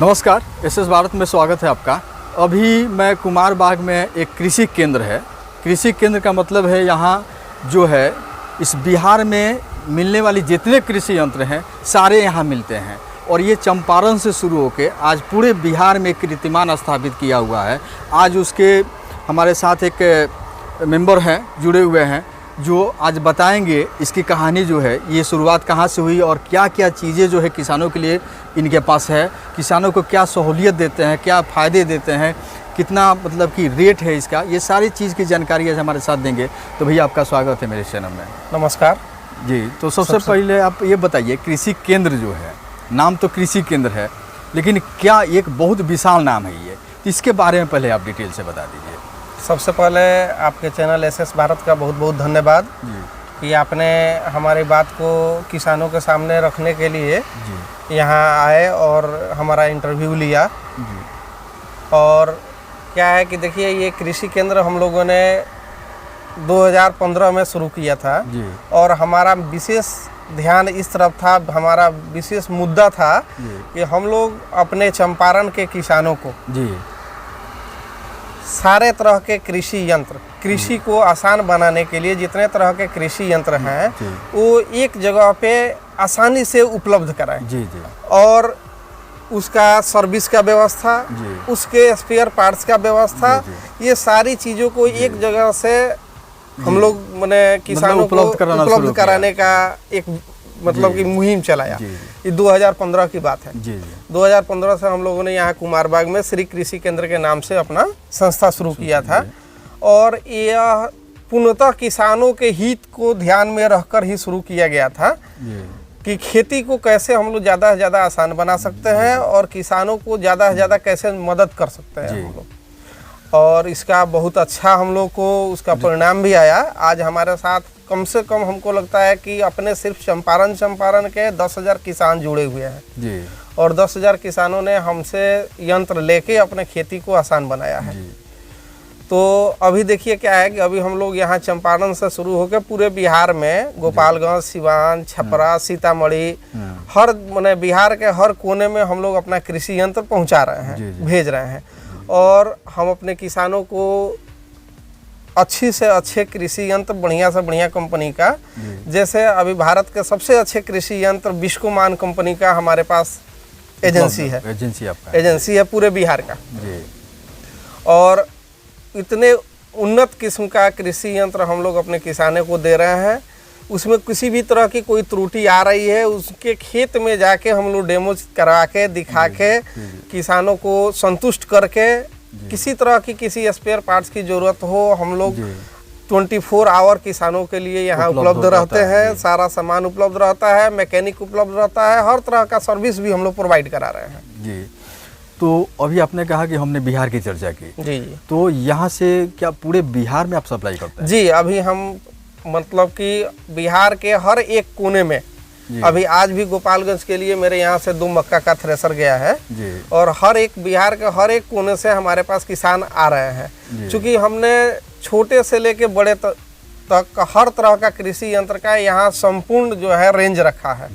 नमस्कार, एसएस भारत में स्वागत है आपका। अभी मैं कुमार बाग में एक कृषि केंद्र है। कृषि केंद्र का मतलब है यहाँ जो है इस बिहार में मिलने वाली जितने कृषि यंत्र हैं सारे यहाँ मिलते हैं और ये चंपारण से शुरू होकर आज पूरे बिहार में कीर्तिमान स्थापित किया हुआ है। आज उसके हमारे साथ एक मेंबर हैं जुड़े हुए हैं जो आज बताएंगे इसकी कहानी जो है, ये शुरुआत कहाँ से हुई और क्या क्या चीज़ें जो है किसानों के लिए इनके पास है, किसानों को क्या सहूलियत देते हैं, क्या फ़ायदे देते हैं, कितना मतलब कि रेट है इसका, ये सारी चीज़ की जानकारी आज हमारे साथ देंगे। तो भैया आपका स्वागत है मेरे चैनल में। नमस्कार जी। तो सबसे पहले आप ये बताइए, कृषि केंद्र जो है, नाम तो कृषि केंद्र है लेकिन क्या एक बहुत विशाल नाम है ये, इसके बारे में पहले आप डिटेल से बता दीजिए। सबसे पहले आपके चैनल एसएस भारत का बहुत बहुत धन्यवाद कि आपने हमारी बात को किसानों के सामने रखने के लिए यहाँ आए और हमारा इंटरव्यू लिया। और क्या है कि देखिए, ये कृषि केंद्र हम लोगों ने 2015 में शुरू किया था और हमारा विशेष ध्यान इस तरफ था, हमारा विशेष मुद्दा था कि हम लोग अपने चंपारण के किसानों को सारे तरह के कृषि यंत्र, कृषि को आसान बनाने के लिए जितने तरह के कृषि यंत्र हैं वो एक जगह पे आसानी से उपलब्ध कराएं और उसका सर्विस का व्यवस्था, उसके स्पेयर पार्ट्स का व्यवस्था, ये सारी चीज़ों को एक जगह से हम लोग मैंने किसानों को उपलब्ध कराने का एक मतलब कि मुहिम चलाया। ये 2015 की बात है। 2015 से हम लोगों ने यहाँ कुमार बाग में श्री कृषि केंद्र के नाम से अपना संस्था शुरू किया था और यह पूर्णतः किसानों के हित को ध्यान में रखकर ही शुरू किया गया था कि खेती को कैसे हम लोग ज़्यादा से ज़्यादा आसान बना सकते हैं और किसानों को ज़्यादा से ज़्यादा कैसे मदद कर सकते हैं हम लोग। और इसका बहुत अच्छा हम लोग को उसका परिणाम भी आया। आज हमारे साथ कम से कम हमको लगता है कि अपने सिर्फ चंपारण के 10,000 किसान जुड़े हुए हैं और 10,000 किसानों ने हमसे यंत्र लेके अपने खेती को आसान बनाया है। तो अभी देखिए क्या है कि अभी हम लोग यहाँ चंपारण से शुरू होकर पूरे बिहार में गोपालगंज, सिवान, छपरा, सीतामढ़ी, हर मैंने बिहार के हर कोने में हम लोग अपना कृषि यंत्र पहुँचा रहे हैं, भेज रहे हैं और हम अपने किसानों को अच्छी से अच्छे कृषि यंत्र बढ़िया से बढ़िया कंपनी का, जैसे अभी भारत के सबसे अच्छे कृषि यंत्र विश्वमान कंपनी का हमारे पास एजेंसी है, एजेंसी है पूरे बिहार का और इतने उन्नत किस्म का कृषि यंत्र हम लोग अपने किसानों को दे रहे हैं। उसमें किसी भी तरह की कोई त्रुटि आ रही है उसके खेत में जाके हम लोग डेमो करा के दिखा के किसानों को संतुष्ट करके, किसी तरह की किसी स्पेयर पार्ट्स की ज़रूरत हो हम लोग 24 आवर किसानों के लिए यहाँ उपलब्ध रहते हैं। सारा सामान उपलब्ध रहता है, मैकेनिक उपलब्ध रहता है, हर तरह का सर्विस भी हम लोग प्रोवाइड करा रहे हैं। जी। तो अभी आपने कहा कि हमने बिहार की चर्चा की। जी। तो यहाँ से क्या पूरे बिहार में आप सप्लाई करते हैं? जी, अभी हम मतलब कि बिहार के हर एक कोने में, अभी आज भी गोपालगंज के लिए मेरे यहाँ से 2 मक्का का थ्रेसर गया है और हर एक बिहार के हर एक कोने से हमारे पास किसान आ रहे हैं। क्योंकि हमने छोटे से लेके बड़े तक हर तरह का कृषि यंत्र का यहाँ संपूर्ण जो है रेंज रखा है।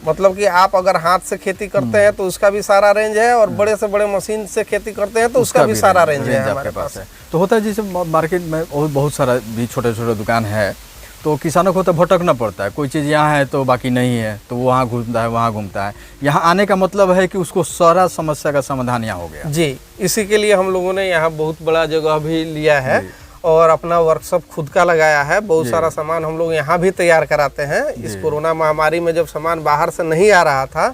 मतलब कि आप अगर हाथ से खेती करते हैं तो उसका भी सारा रेंज है और बड़े से बड़े मशीन से खेती करते हैं तो उसका भी सारा रेंज है हमारे पास। तो होता है जैसे मार्केट में बहुत सारा भी छोटे छोटे दुकान है तो किसानों को तो भटकना पड़ता है, कोई चीज़ यहाँ है तो बाकी नहीं है, तो वहाँ घूमता है वहाँ घूमता है। यहाँ आने का मतलब है कि उसको सारा समस्या का समाधान यहाँ हो गया। जी, इसी के लिए हम लोगों ने यहाँ बहुत बड़ा जगह भी लिया है और अपना वर्कशॉप खुद का लगाया है। बहुत सारा सामान हम लोग यहाँ भी तैयार कराते हैं। इस कोरोना महामारी में जब सामान बाहर से नहीं आ रहा था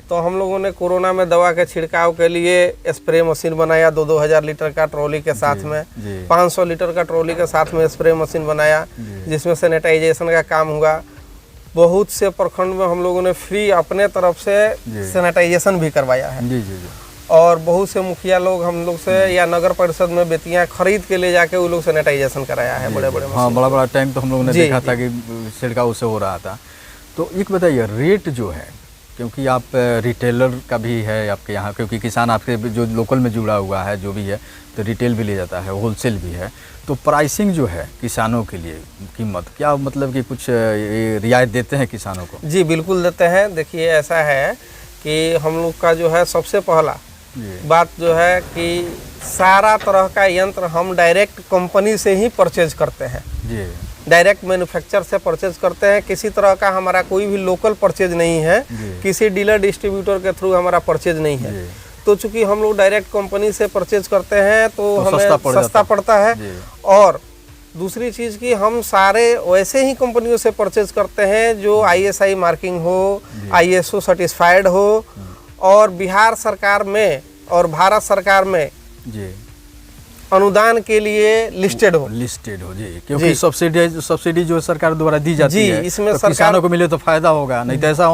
तो हम लोगों ने कोरोना में दवा के छिड़काव के लिए स्प्रे मशीन बनाया 2-2 लीटर का ट्रॉली के साथ में, 500 लीटर का ट्रॉली के साथ में स्प्रे मशीन बनाया जिसमें सैनिटाइजेशन का काम हुआ। बहुत से प्रखंड में हम लोगों ने फ्री अपने तरफ से सैनिटाइजेशन भी करवाया है और बहुत से मुखिया लोग हम लोग से या नगर परिषद में बेतियां खरीद के ले जाके वो लोग सैनिटाइजेशन कराया है बड़े बड़े। हाँ, बड़ा टाइम तो हम लोगों ने देखा था कि छिड़काव उससे हो रहा था। तो एक बताइए, रेट जो है, क्योंकि आप रिटेलर का भी है आपके यहाँ, क्योंकि किसान आपके जो लोकल में जुड़ा हुआ है जो भी है तो रिटेल भी ले जाता है, होलसेल भी है, तो प्राइसिंग जो है किसानों के लिए कीमत क्या, मतलब कि कुछ रियायत देते हैं किसानों को? जी बिल्कुल देते हैं। देखिए ऐसा है कि हम लोग का जो है सबसे पहला जी बात जो है कि सारा तरह का यंत्र हम डायरेक्ट कंपनी से ही परचेज करते हैं, जी डायरेक्ट मैन्युफैक्चर से परचेज करते हैं। किसी तरह का हमारा कोई भी लोकल परचेज नहीं है, जी किसी डीलर डिस्ट्रीब्यूटर के थ्रू हमारा परचेज नहीं है। जी तो चूंकि हम लोग डायरेक्ट कंपनी से परचेज करते हैं तो हमें सस्ता सस्ता पड़ता है। जी और दूसरी चीज़ कि हम सारे वैसे ही कंपनियों से परचेज करते हैं जो ISI मार्किंग हो, ISO सर्टिफाइड हो, और बिहार सरकार में और भारत सरकार में जी अनुदान के लिए लिस्टेड हो जी, क्योंकि सब्सिडी जो सरकार द्वारा दी जाती जी, है, इसमें तो सरकार किसानों को मिले तो फायदा होगा, नहीं तो ऐसा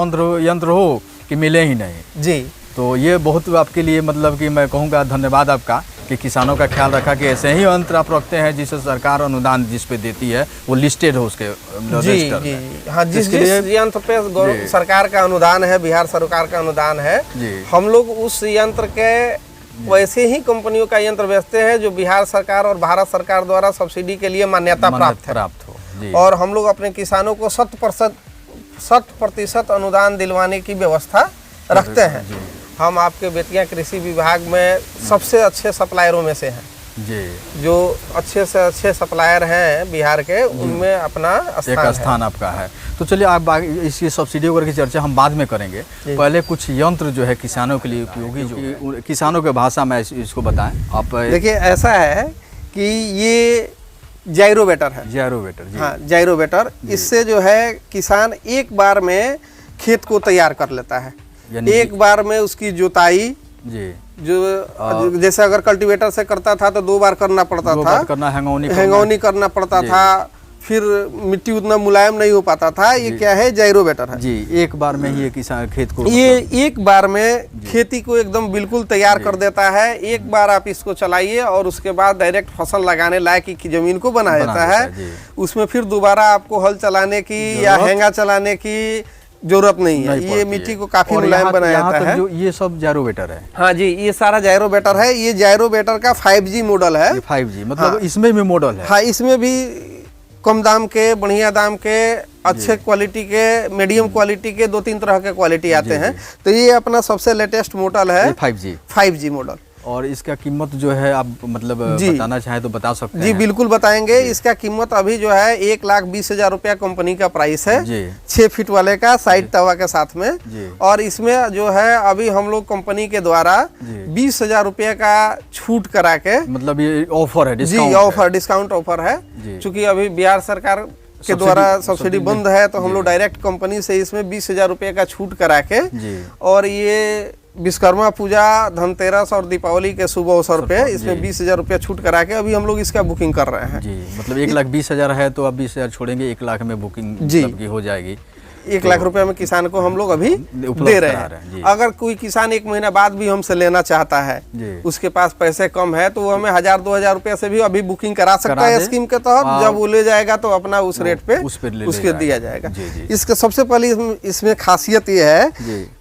यंत्र हो कि मिले ही नहीं। जी। तो ये बहुत आपके लिए मतलब कि मैं कहूँगा धन्यवाद आपका कि किसानों का ख्याल रखा कि ऐसे ही यंत्र आप रखते हैं जिसे सरकार अनुदान जिस पे देती है वो लिस्टेड हो उसके जी रजिस्टर जी में। हाँ, जिस यंत्र पे सरकार का अनुदान है, बिहार सरकार का अनुदान है, जी हम लोग उस यंत्र के वैसे ही कंपनियों का यंत्र बेचते हैं जो बिहार सरकार और भारत सरकार द्वारा सब्सिडी के लिए मान्यता प्राप्त हो जी। और हम लोग अपने किसानों को 100% अनुदान दिलवाने की व्यवस्था रखते हैं। हम आपके बेतिया कृषि विभाग में सबसे अच्छे सप्लायरों में से हैं जी, जो अच्छे से अच्छे सप्लायर हैं बिहार के, उनमें अपना एक स्थान आपका है। तो चलिए आप इसकी सब्सिडी वगैरह की चर्चा हम बाद में करेंगे, पहले कुछ यंत्र जो है किसानों के लिए उपयोगी जो किसानों के भाषा में इसको बताएं आप। देखिए ऐसा है कि ये जायरोवेटर है। जायरोवेटर जी, हाँ जायरोवेटर, इससे जो है किसान एक बार में खेत को तैयार कर लेता है, एक बार में उसकी जुताई जी, जो जैसे अगर कल्टीवेटर से करता था तो 2 बार करना पड़ता था, करना हैंगौनी करना पड़ता था, फिर मिट्टी उतना मुलायम नहीं हो पाता था। ये क्या है, जायरोवेटर है जी, एक बार में ही ये किसान खेत को ये एक बार में खेती को एकदम बिल्कुल तैयार कर देता है। एक बार आप इसको चलाइए और उसके बाद डायरेक्ट फसल लगाने लायक की जमीन को बना देता है। उसमें फिर दोबारा आपको हल चलाने की या हैंगा चलाने की जरूरत नहीं है। ये मिट्टी को काफी मुलायम बना देता है। जो ये सब जायरोवेटर है। हाँ जी, ये सारा जायरोवेटर है। ये जायरोवेटर का 5G मॉडल है। 5G मतलब इसमें भी मॉडल है। हाँ, इसमें भी कम दाम के, बढ़िया दाम के, अच्छे क्वालिटी के, मीडियम क्वालिटी के, 2-3 तरह के क्वालिटी आते हैं। तो ये अपना सबसे लेटेस्ट मॉडल है 5G मॉडल। और इसका कीमत जो है आप मतलब बताना चाहें तो बता सकते हैं? जी बिल्कुल बताएंगे। इसका कीमत अभी जो है 1,20,000 रुपया कंपनी का प्राइस है, 6 फीट वाले का साइड तवा के साथ में। और इसमें जो है अभी हम लोग कंपनी के द्वारा 20,000 रुपये का छूट करा के, मतलब ये ऑफर है, डिस्काउंट ऑफर है। चूंकि अभी बिहार सरकार के द्वारा सब्सिडी बंद है तो हम लोग डायरेक्ट कंपनी से इसमें 20,000 रुपये का छूट करा के, और ये विश्वकर्मा पूजा, धनतेरस और दीपावली के शुभ अवसर पे इसमें 20,000 रुपया छूट करा के अभी हम लोग इसका बुकिंग कर रहे हैं जी। मतलब 1,20,000 है तो अब 20,000 छोड़ेंगे, 1 लाख में बुकिंग सबकी हो जाएगी। 1 लाख रुपए में किसान को हम लोग अभी दे रहे हैं। अगर कोई किसान 1 महीना बाद भी हमसे लेना चाहता है, उसके पास पैसे कम है, तो वो हमें 1,000-2,000 रुपए से भी अभी बुकिंग करा सकता है स्कीम के तहत। जब वो ले जाएगा तो अपना उस रेट पे उसके दिया जाएगा। इसके सबसे पहले इसमें खासियत ये है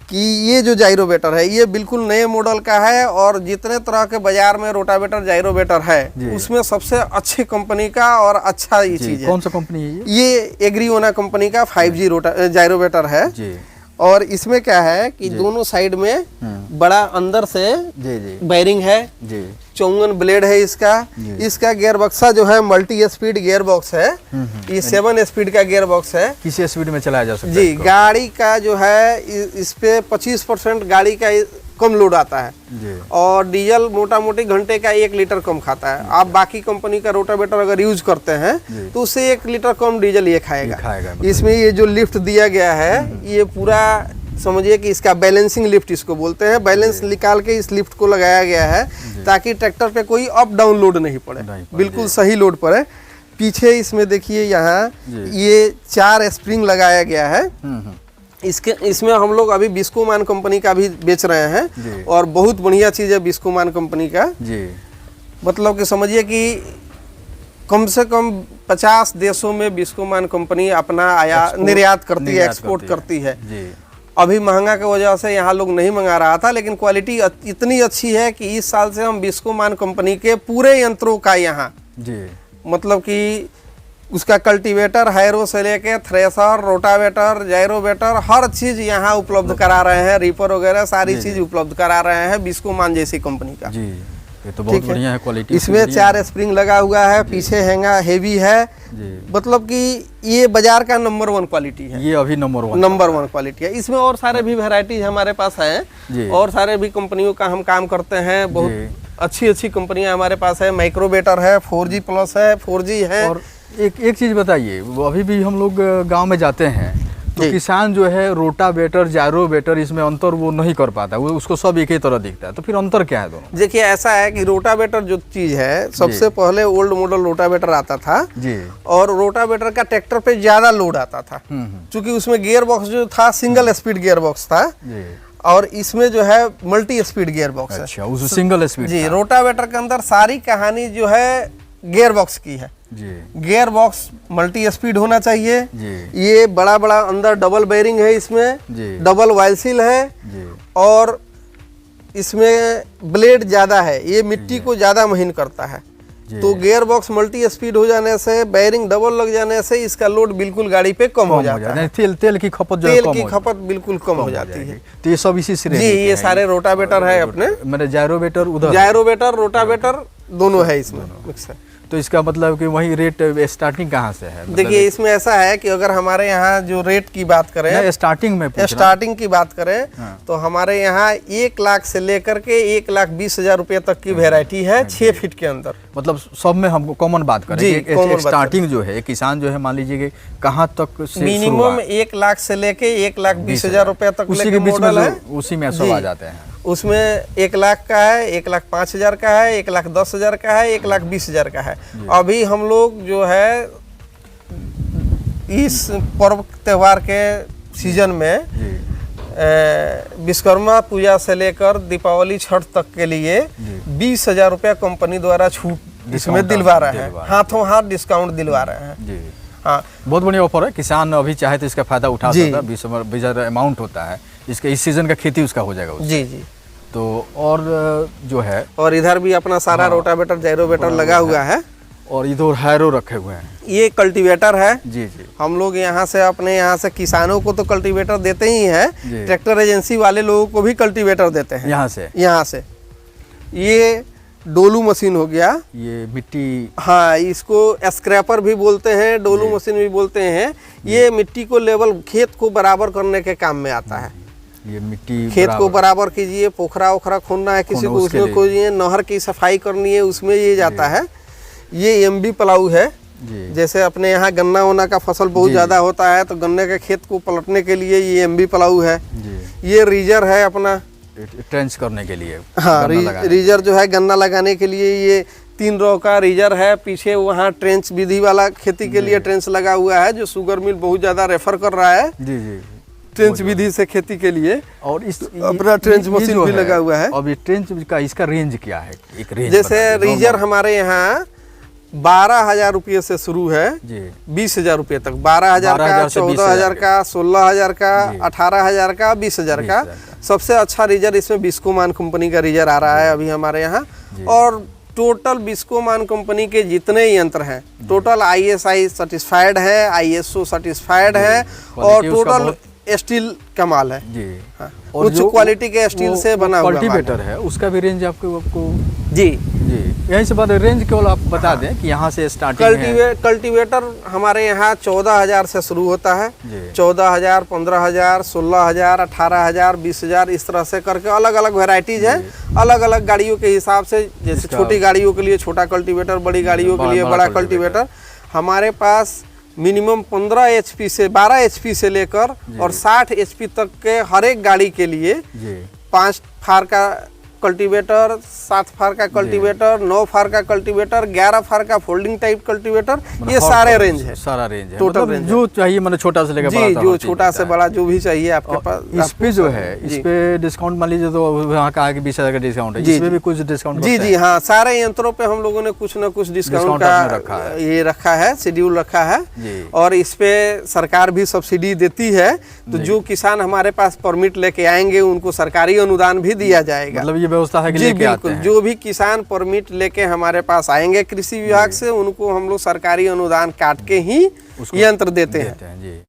कि ये जो जायरोवेटर है ये बिल्कुल नए मॉडल का है, और जितने तरह के बाजार में रोटावेटर जायरोवेटर है उसमें सबसे अच्छी कंपनी का और अच्छा ये चीज है। कौन सा कंपनी है ये एग्रीओना कंपनी का 5G जायरोवेटर है। और इसमें क्या है कि दोनों साइड में बड़ा अंदर से बैरिंग है, 54 ब्लेड है इसका गियर बक्सा जो है मल्टी स्पीड गियर बॉक्स है। ये 7 स्पीड का गियर बॉक्स है, किसी स्पीड में चलाया जा सकता है जी। गाड़ी का जो है इस पे 25% गाड़ी का कम लोड आता है, और डीजल मोटा मोटी घंटे का 1 लीटर कम खाता है। आप बाकी कंपनी का रोटावेटर अगर यूज करते हैं तो उससे 1 लीटर कम डीजल ये खाएगा। इसमें ये जो लिफ्ट दिया गया है ये पूरा समझिए कि इसका बैलेंसिंग लिफ्ट इसको बोलते हैं। बैलेंस निकाल के इस लिफ्ट को लगाया गया है ताकि ट्रैक्टर पे कोई अप डाउन लोड नहीं पड़े, बिल्कुल सही लोड पड़े। पीछे इसमें देखिए यहाँ ये 4 स्प्रिंग लगाया गया है। इसमें हम लोग अभी बिस्कोमान कंपनी का भी बेच रहे हैं, और बहुत बढ़िया चीज है बिस्कोमान कंपनी का। मतलब कि समझिए कि कम से कम 50 देशों में बिस्कोमान कंपनी अपना निर्यात करती है, एक्सपोर्ट करती है। अभी महंगा की वजह से यहाँ लोग नहीं मंगा रहा था, लेकिन क्वालिटी इतनी अच्छी है कि इस साल से हम बिस्कोमान कंपनी के पूरे यंत्रों का यहाँ मतलब कि उसका कल्टीवेटर, हैरो से लेके थ्रेसर, रोटावेटर, जायरोवेटर, हर चीज यहाँ उपलब्ध करा रहे हैं। रीपर वगैरह सारी चीज उपलब्ध करा रहे हैं बिस्कोमान जैसी कंपनी का। जी, ये तो बहुत बढ़िया है क्वालिटी। इसमें 4 स्प्रिंग लगा हुआ है, पीछे हैंगा हेवी है जी। मतलब कि ये बाजार का नंबर 1 क्वालिटी है। ये अभी नंबर 1 क्वालिटी है। इसमें और सारे भी वैरायटीज हमारे पास हैं और सारे भी कंपनियों का हम काम करते हैं। बहुत अच्छी कंपनियां हमारे पास है। माइक्रोवेटर है, 4G प्लस है, 4G है। और एक चीज बताइए, अभी भी हम लोग गांव में जाते हैं तो किसान जो है रोटावेटर, जायरोवेटर, इसमें अंतर वो नहीं कर पाता, वो उसको सब एक ही तरह दिखता है। तो फिर अंतर क्या है दोनों? देखिए ऐसा है कि रोटावेटर जो चीज है, सबसे पहले ओल्ड मॉडल रोटावेटर आता था जी, और रोटावेटर का ट्रैक्टर पे ज्यादा लोड आता था क्योंकि उसमें गियर बॉक्स जो था सिंगल स्पीड गियर बॉक्स था जी। और इसमें जो है मल्टी स्पीड गियर बॉक्स है। अच्छा, उस सिंगल स्पीड जी। रोटावेटर के अंदर सारी कहानी जो है गियर बॉक्स की है जी। गियर बॉक्स मल्टी स्पीड होना चाहिए जी। ये बड़ा बड़ा अंदर डबल बेयरिंग है, इसमें जी। डबल वाइल सील है जी। और इसमें ब्लेड ज्यादा है, ये मिट्टी को ज्यादा महीन करता है। तो गियर बॉक्स मल्टी स्पीड हो जाने से, बेयरिंग डबल लग जाने से इसका लोड बिल्कुल गाड़ी पे कम हो जाता है। तेल की खपत जो तेल की खपत बिल्कुल कम हो जाती है। तो ये सब इसी से जी, ये सारे रोटावेटर है अपने। मेरे जायरोवेटर उधर, जायरोवेटर रोटावेटर दोनों है इसमें मिक्स है। तो इसका मतलब कि वही रेट स्टार्टिंग कहाँ से है? देखिए इसमें ऐसा है कि अगर हमारे यहाँ जो रेट की बात करें, स्टार्टिंग की बात करें तो हमारे यहाँ 1 लाख से लेकर के 1,20,000 रुपये तक की वेराइटी है 6 फीट के अंदर। मतलब सब में हमको कॉमन बात करें जी, एक स्टार्टिंग जो है किसान जो है मान लीजिए कि कहाँ तक से मिनिमम 1 लाख से लेके 1,20,000 रुपये तक उसी मॉडल है, उसी में सब आ जाते हैं। उसमें 1 लाख का है, 1,05,000 का है, 1,10,000 का है, 1,20,000 का है। अभी हम लोग जो है इस पर्व त्योहार के सीजन में विश्वकर्मा पूजा से लेकर दीपावली छठ तक के लिए 20,000 रुपया कंपनी द्वारा छूट इसमें दिलवा रहे हैं, हाथों हाथ डिस्काउंट दिलवा रहे हैं। हाँ, बहुत बढ़िया ऑफर है। किसान अभी चाहे तो इसका फायदा उठा सकता है। 20,000 अमाउंट होता है, इसके इस सीजन का खेती उसका हो जाएगा उससे। जी जी। तो और जो है और इधर भी अपना सारा रोटावेटर जायरोवेटर लगा हुआ है और इधर हैरो रखे हुए हैं। ये कल्टीवेटर है। जी जी। हम लोग यहाँ से अपने यहाँ से किसानों को तो कल्टीवेटर देते ही हैं, ट्रैक्टर एजेंसी वाले लोगों को भी कल्टीवेटर देते हैं यहाँ से। ये डोलू मशीन हो गया, ये मिट्टी, हाँ इसको स्क्रैपर भी बोलते हैं, डोलू मशीन भी बोलते हैं। ये मिट्टी को लेवल, खेत को बराबर करने के काम में आता है। ये मिट्टी खेत को बराबर कीजिए, पोखरा ओखरा खोदना है किसी को उसमें खोजिए, नहर की सफाई करनी है उसमें ये जाता है। ये एमबी प्लाऊ है। जैसे अपने यहाँ गन्ना वन्ना का फसल बहुत ज्यादा होता है तो गन्ने के खेत को पलटने के लिए ये एमबी प्लाऊ है। ये रीजर है अपना ट्रेंच करने के लिए। हाँ, रीजर जो है गन्ना लगाने के लिए। ये 3 रो का रीजर है। पीछे वहाँ ट्रेंच विधि वाला खेती के लिए ट्रेंच लगा हुआ है जो शुगर मिल बहुत ज्यादा रेफर कर रहा है। जी जी। ट्रेंच विधि से खेती के लिए और इस अपना ट्रेंच मशीन भी लगा हुआ है। अब ये ट्रेंच का इसका रेंज क्या है? एक रेंज जैसे रीजर हमारे यहाँ 12,000 रुपये से शुरू है 20,000 रुपये तक। 12,000 का, 14,000 का, 16,000 का, 18,000 का, 20,000 का। सबसे अच्छा रीजर इसमें बिस्कोमान कंपनी का रीजर आ रहा है अभी हमारे यहाँ। और टोटल बिस्कोमान कंपनी के जितने यंत्र हैं टोटल ISI सर्टिफाइड है, ISO सर्टिफाइड है और टोटल स्टील का माल है जी। हाँ, उच्च क्वालिटी के स्टील से बना हुआ कल्टीवेटर है। उसका भी रेंज आपको जी जी यहीं से बात रेंज केवल आप बता दें कि यहाँ से स्टार्टिंग कल्टीवेटर हमारे यहाँ 14,000 से शुरू होता है। 14,000, 15,000, 16,000, 18,000, 20,000 इस तरह से करके अलग अलग वेराइटीज है। अलग अलग गाड़ियों के हिसाब से, जैसे छोटी गाड़ियों के लिए छोटा कल्टीवेटर, बड़ी गाड़ियों के लिए बड़ा कल्टीवेटर। हमारे पास मिनिमम 15 HP से 12 HP से लेकर और 60 HP तक के हर एक गाड़ी के लिए 5 फार का कल्टीवेटर, 7 फार का कल्टीवेटर, 9 फार का कल्टीवेटर, 11 फार का फोल्डिंग टाइप कल्टीवेटर, ये सारे रेंज है। सारा रेंज है, टोटल मतलब जो चाहिए, मतलब छोटा से लेकर बड़ा, जो छोटा से बड़ा जो भी चाहिए आपके पास। इस पे जो है इस पे डिस्काउंट मान लीजिए तो वहाँ का आगे 20,000 का डिस्काउंट है, इसमें भी कुछ डिस्काउंट? जी हाँ, सारे यंत्रों पे हम लोगों ने कुछ न कुछ डिस्काउंट का ये रखा है, शेड्यूल रखा है। और इस पे सरकार भी सब्सिडी देती है। तो जो किसान हमारे पास परमिट लेके आएंगे उनको सरकारी अनुदान भी दिया जाएगा। मतलब ये ये व्यवस्था है कि जी लेके आते बिल्कुल, हैं? जो भी किसान परमिट लेके हमारे पास आएंगे कृषि विभाग से, उनको हम लोग सरकारी अनुदान काट के ही यंत्र देते हैं। जी।